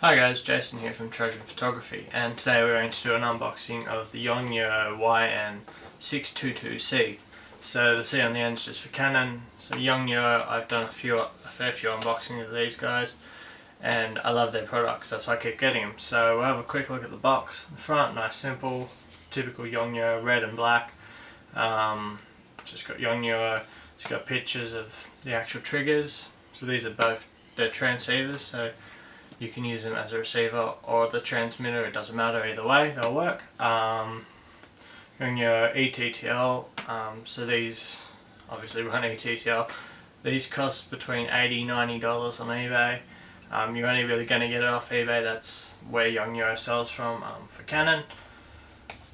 Hi guys, Jason here from Treasure Photography, and today we're going to do an unboxing of the Yongnuo YN 622C. So the C on the end is just for Canon. So Yongnuo, I've done a fair few unboxings of these guys, and I love their products, that's why I keep getting them. So we'll have a quick look at the box. The front, nice simple, typical Yongnuo, red and black. Just got Yongnuo, it's got pictures of the actual triggers. So these are both, they're transceivers, so you can use them as a receiver or the transmitter, it doesn't matter, either way, they'll work. Yongnuo ETTL, so these obviously run ETTL. These cost between $80–90 on eBay. You're only really going to get it off eBay, that's where Yongnuo sells from for Canon.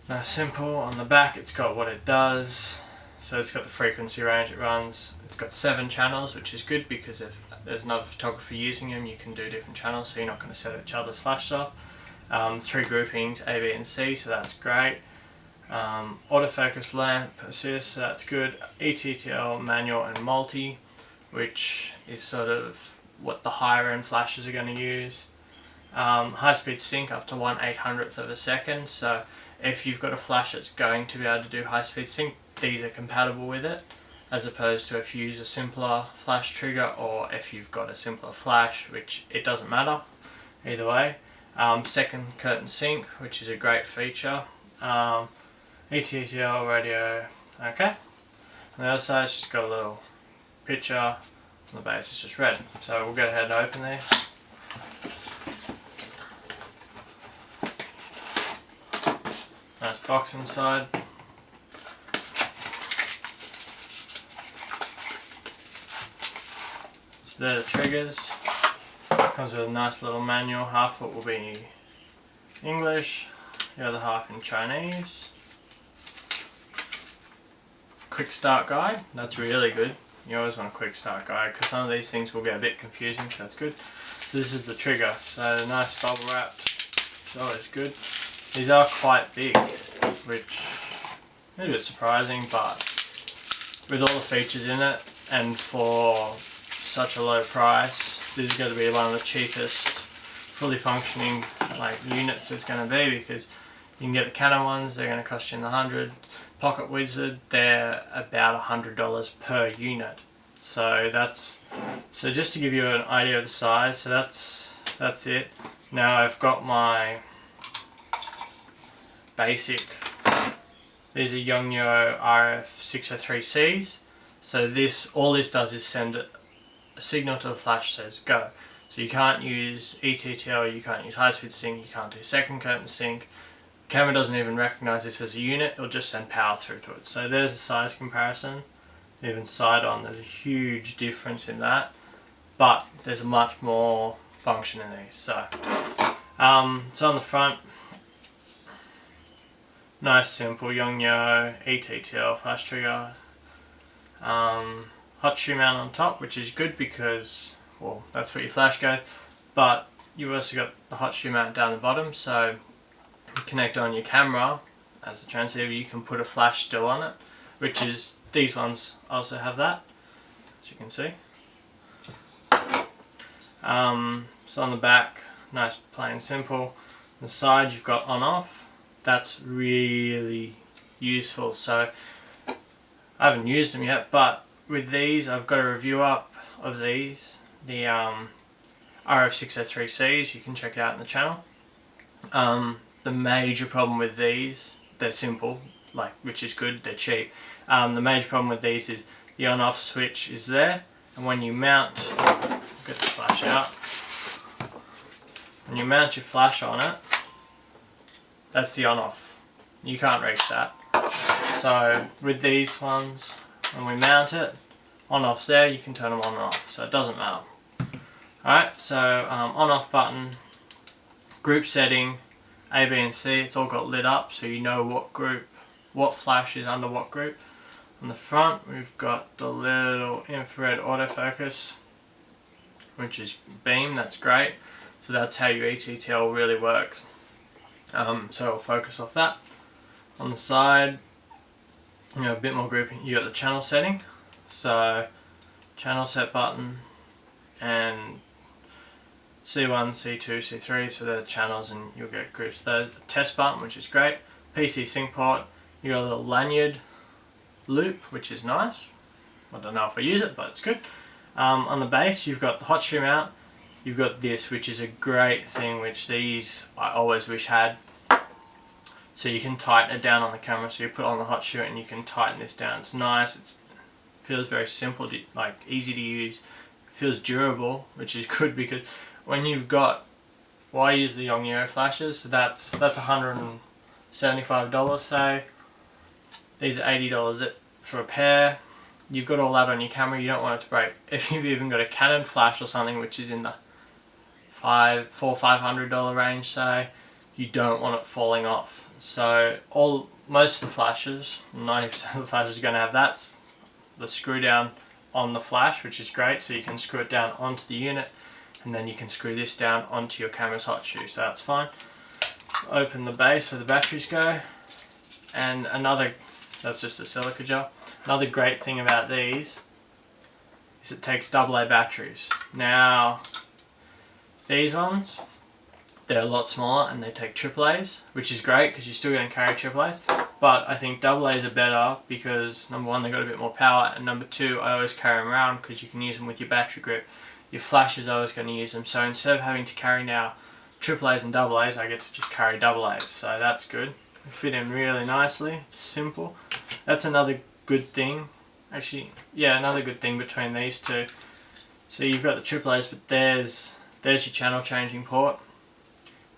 Now simple, on the back it's got what it does. So it's got the frequency range it runs. It's got 7 channels, which is good because if there's another photographer using them, you can do different channels, so you're not going to set each other's flashes off. 3 groupings, A, B and C, so that's great. Autofocus lamp assist, so that's good. ETTL manual and multi, which is sort of what the higher end flashes are going to use. High speed sync up to 1/800th of a second, so if you've got a flash that's going to be able to do high speed sync, these are compatible with it, as opposed to if you use a simpler flash trigger or if you've got a simpler flash, which it doesn't matter either way. Second curtain sync, which is a great feature. ETTL radio, okay. On the other side it's just got a little picture, on the base it's just red. So we'll go ahead and open these. Nice box inside. So they're the triggers. Comes with a nice little manual. Half of it will be English, the other half in Chinese. Quick start guide, that's really good. You always want a quick start guide because some of these things will get a bit confusing, so that's good. So this is the trigger, so nice bubble wrapped, it's always good. These are quite big, which is a bit surprising, but with all the features in it and for such a low price, this is going to be one of the cheapest fully functioning units there's going to be, because you can get the Canon ones, they're going to cost you in the 100. Pocket Wizard, they're about $100 per unit. So just to give you an idea of the size, so that's it. Now I've got my basic, these are Yongnuo RF603Cs. So all this does is send a signal to the flash, says go. So you can't use ETTL, you can't use high speed sync, you can't do second curtain sync. The camera doesn't even recognize this as a unit, it'll just send power through to it. So there's a size comparison. Even side on, there's a huge difference in that, but there's much more function in these. So on the front, nice simple Yongnuo ETTL flash trigger. Hot shoe mount on top, which is good because, well, that's where your flash goes, but you've also got the hot shoe mount down the bottom, so you connect on your camera as a transceiver, you can put a flash still on it, which is, these ones also have that, as you can see. So on the back, nice plain simple. On the side you've got on off. That's really useful. So I haven't used them yet, but with these I've got a review up of these, the RF603Cs, you can check out in the channel. The major problem with these, they're simple, which is good, they're cheap. The major problem with these is the on-off switch is there, and when you mount, get the flash out, when you mount your flash on it, that's the on-off. You can't reach that. So with these ones, when we mount it, on-off's there, you can turn them on and off, so it doesn't matter. Alright, so on-off button, group setting, A, B and C, it's all got lit up so you know what group, what flash is under what group. On the front we've got the little infrared autofocus, which is beam, that's great. So that's how your ETTL really works. So I'll focus off that. On the side, a bit more grouping, you got the channel setting. So channel set button, and C1, C2, C3, so they're the channels and you'll get groups. There's a test button, which is great. PC sync port. You got a little lanyard loop, which is nice. I don't know if I use it, but it's good. On the base, you've got the hot shoe mount. You've got this, which is a great thing, which these I always wish had. So you can tighten it down on the camera. So you put on the hot shoe and you can tighten this down. It's nice. It feels very simple, like easy to use. It feels durable, which is good because when you've got, well, I use the Yongnuo flashes, so that's $175. Say these are $80 for a pair. You've got all that on your camera. You don't want it to break. If you've even got a Canon flash or something, which is in the $500 range, say, you don't want it falling off. So most of the flashes, 90% of the flashes are going to have that, the screw down on the flash, which is great. So you can screw it down onto the unit, and then you can screw this down onto your camera's hot shoe. So that's fine. Open the base where the batteries go, and that's just a silica gel. Another great thing about these is it takes AA batteries. Now, these ones, they're a lot smaller and they take AAAs, which is great because you're still going to carry AAAs. But I think AAs are better because number one, they got a bit more power, and number two, I always carry them around because you can use them with your battery grip. Your flash is always going to use them. So instead of having to carry now AAAs and AAs, I get to just carry AAs. So that's good. They fit in really nicely. It's simple. That's another good thing. Actually, yeah, another good thing between these two. So you've got the AAAs, but there's your channel changing port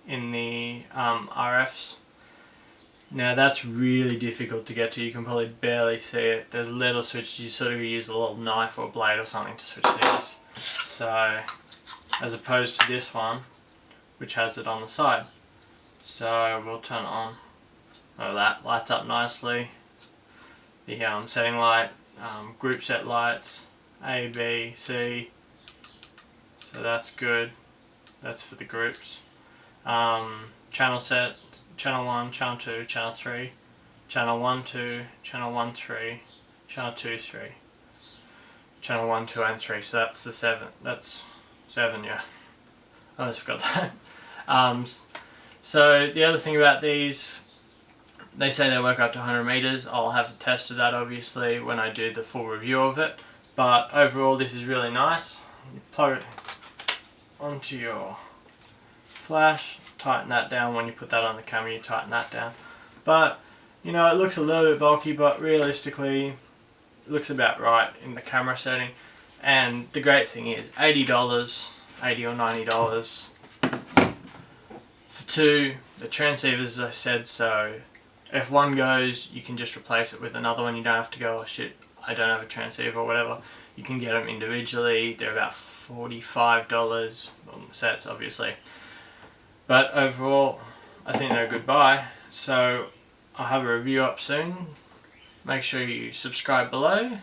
in the RFs. Now that's really difficult to get to. You can probably barely see it. There's a little switch. You sort of use a little knife or blade or something to switch these. So as opposed to this one, which has it on the side. So we'll turn it on. Oh, that lights up nicely. The setting light, group set lights, A, B, C. So that's good. That's for the groups. Channel set, channel 1, channel 2, channel 3, channel 1, 2, channel 1, 3, channel 2, 3, channel 1, 2 and 3. So that's the 7. That's 7, yeah. I almost forgot that. So the other thing about these, they say they work up to 100 meters. I'll have tested that obviously when I do the full review of it. But overall, this is really nice. You plug it onto your flash, tighten that down. When you put that on the camera, you tighten that down. But you know, it looks a little bit bulky, but realistically, it looks about right in the camera setting. And the great thing is, $80, $80 or $90 for two. The transceivers, as I said, so if one goes, you can just replace it with another one. You don't have to go, oh shit, I don't have a transceiver or whatever. You can get them individually. They're about $45 on the sets, obviously. But overall, I think they're a good buy. So I'll have a review up soon. Make sure you subscribe below